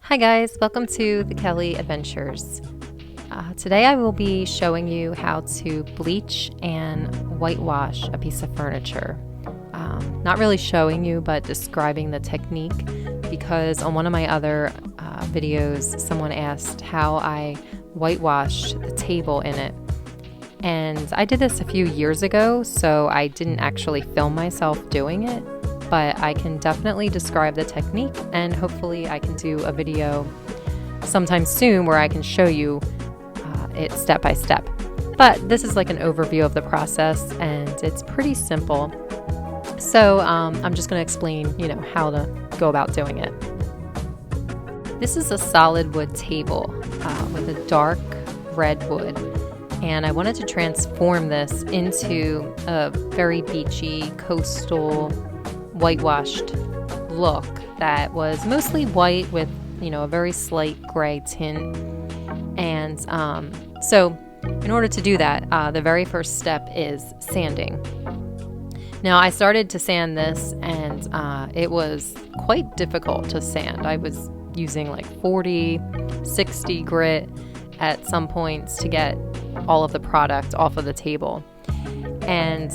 Hi guys, welcome to the Kelly Adventures. Today I will be showing you how to bleach and whitewash a piece of furniture. Not really showing you, but describing the technique, because on one of my other videos someone asked how I whitewashed the table in it. And I did this a few years ago, so I didn't actually film myself doing it. But I can definitely describe the technique, and hopefully I can do a video sometime soon where I can show you it step by step. But this is like an overview of the process, and it's pretty simple. So I'm just going to explain, how to go about doing it. This is a solid wood table with a dark red wood, and I wanted to transform this into a very beachy, coastal, whitewashed look that was mostly white with a very slight gray tint. And so in order to do that, the very first step is sanding. Now I started to sand this, and it was quite difficult to sand. I was using like 40, 60 grit at some points to get all of the product off of the table. And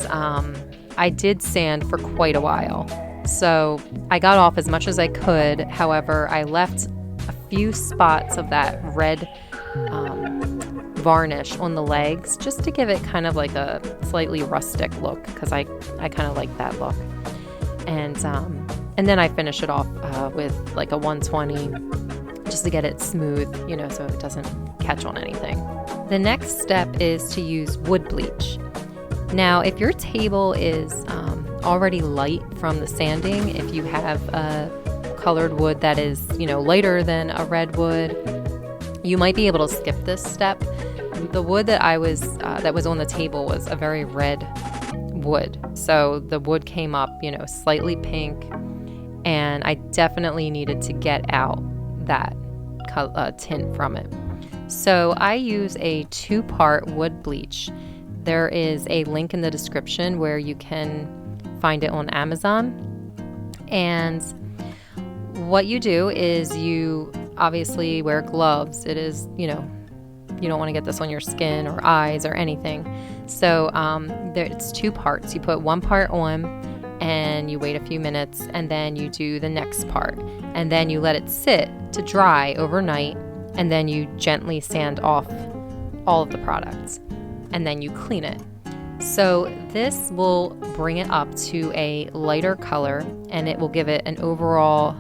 I did sand for quite a while, so I got off as much as I could. However, I left a few spots of that red varnish on the legs just to give it kind of like a slightly rustic look, because I kind of like that look. And then I finish it off with like a 120 just to get it smooth, so it doesn't catch on anything. The next step is to use wood bleach. Now, if your table is already light from the sanding, if you have a colored wood that is, lighter than a red wood, you might be able to skip this step. The wood that was on the table was a very red wood, so the wood came up, slightly pink, and I definitely needed to get out that tint from it. So I use a 2-part wood bleach. There is a link in the description where you can find it on Amazon. And what you do is you obviously wear gloves. It is, you don't want to get this on your skin or eyes or anything. So it's 2 parts. You put 1 part on and you wait a few minutes, and then you do the next part. And then you let it sit to dry overnight, and then you gently sand off all of the products. And then you clean it. So this will bring it up to a lighter color, and it will give it an overall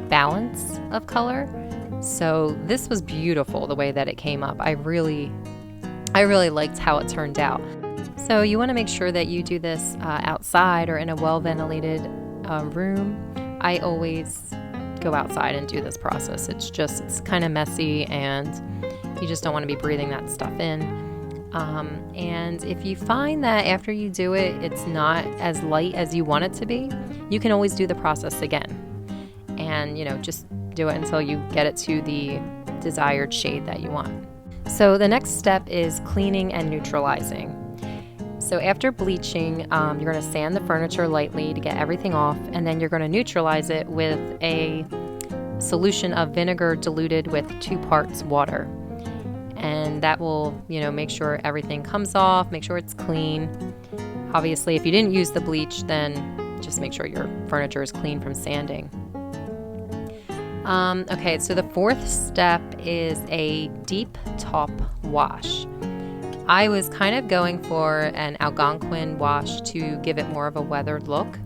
balance of color. So this was beautiful the way that it came up. I really liked how it turned out. So you want to make sure that you do this outside or in a well-ventilated room. I always go outside and do this process. It's kind of messy, and you just don't want to be breathing that stuff in. And if you find that after you do it, it's not as light as you want it to be, you can always do the process again. And, just do it until you get it to the desired shade that you want. So the next step is cleaning and neutralizing. So after bleaching, you're going to sand the furniture lightly to get everything off, and then you're going to neutralize it with a solution of vinegar diluted with 2 parts water. And that will, make sure everything comes off, make sure it's clean. Obviously, if you didn't use the bleach, then just make sure your furniture is clean from sanding. Okay, so the 4th step is a deep TAUPE wash. I was kind of going for an Algonquin wash to give it more of a weathered look.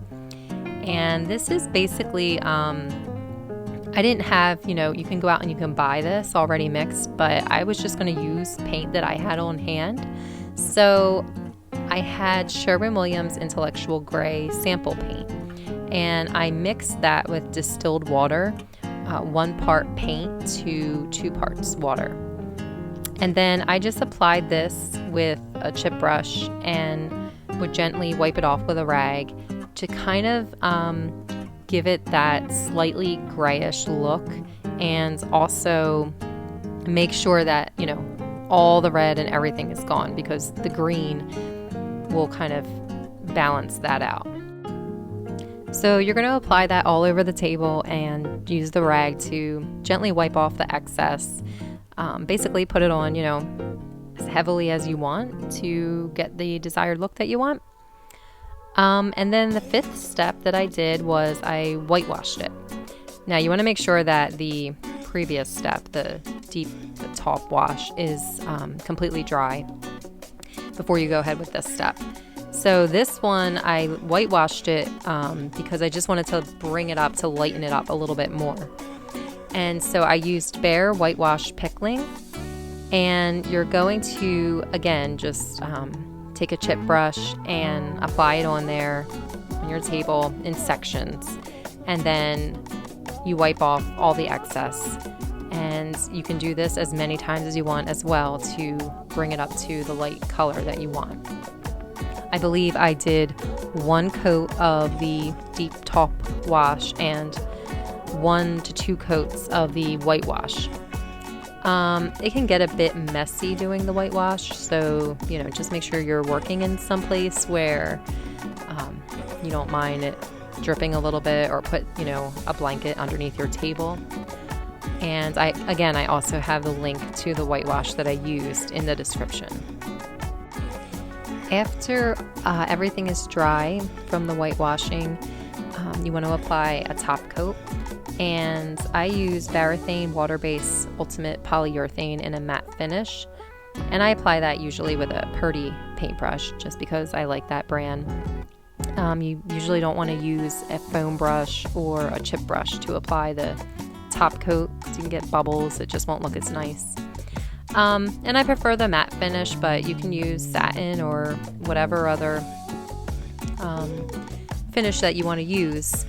And this is basically, I didn't have, you can go out and you can buy this already mixed, but I was just going to use paint that I had on hand. So I had Sherwin-Williams Intellectual Gray sample paint, and I mixed that with distilled water, 1 part paint to 2 parts water. And then I just applied this with a chip brush and would gently wipe it off with a rag to kind of give it that slightly grayish look, and also make sure that all the red and everything is gone, because the green will kind of balance that out. So you're going to apply that all over the table and use the rag to gently wipe off the excess. Basically put it on, as heavily as you want to get the desired look that you want. And then the fifth step that I did was I whitewashed it. Now you want to make sure that the previous step, the TAUPE wash, is completely dry before you go ahead with this step. So this one, I whitewashed it because I just wanted to bring it up, to lighten it up a little bit more. And so I used bare whitewash pickling, and you're going to, again, just take a chip brush and apply it on there on your table in sections, and then you wipe off all the excess. And you can do this as many times as you want as well to bring it up to the light color that you want. I believe I did 1 coat of the deep TAUPE wash and 1 to 2 coats of the whitewash. It can get a bit messy doing the whitewash, so just make sure you're working in some place where you don't mind it dripping a little bit, or put a blanket underneath your table. And I also have the link to the whitewash that I used in the description. After everything is dry from the whitewashing, you want to apply a top coat. And I use Varathane Water-Based Ultimate Polyurethane in a matte finish. And I apply that usually with a Purdy paintbrush, just because I like that brand. You usually don't want to use a foam brush or a chip brush to apply the top coat, because you can get bubbles. It just won't look as nice. And I prefer the matte finish, but you can use satin or whatever other finish that you want to use.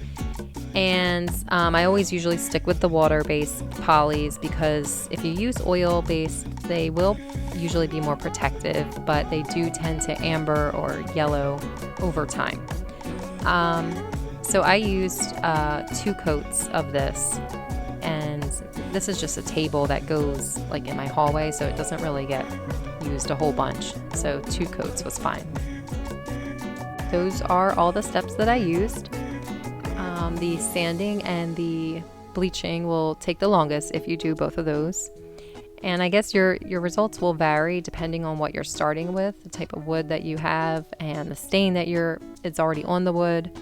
And I always usually stick with the water-based polys, because if you use oil-based, they will usually be more protective, but they do tend to amber or yellow over time. So I used 2 coats of this, and this is just a table that goes like in my hallway, so it doesn't really get used a whole bunch. So 2 coats was fine. Those are all the steps that I used. The sanding and the bleaching will take the longest if you do both of those. And I guess your results will vary depending on what you're starting with, the type of wood that you have, and the stain that it's already on the wood.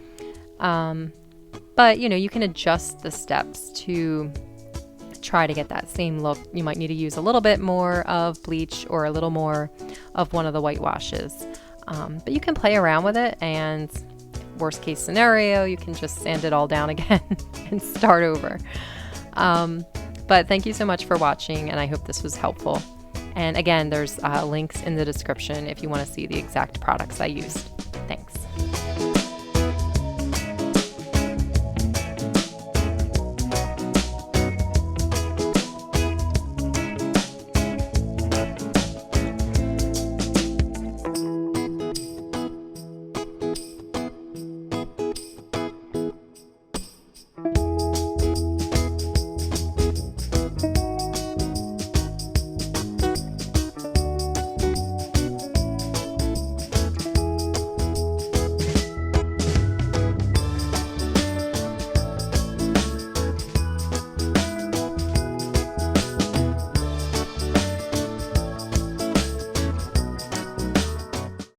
But you can adjust the steps to try to get that same look. You might need to use a little bit more of bleach or a little more of one of the whitewashes. But you can play around with it, and worst case scenario, you can just sand it all down again and start over. But thank you so much for watching, and I hope this was helpful. And again, there's links in the description if you want to see the exact products I used.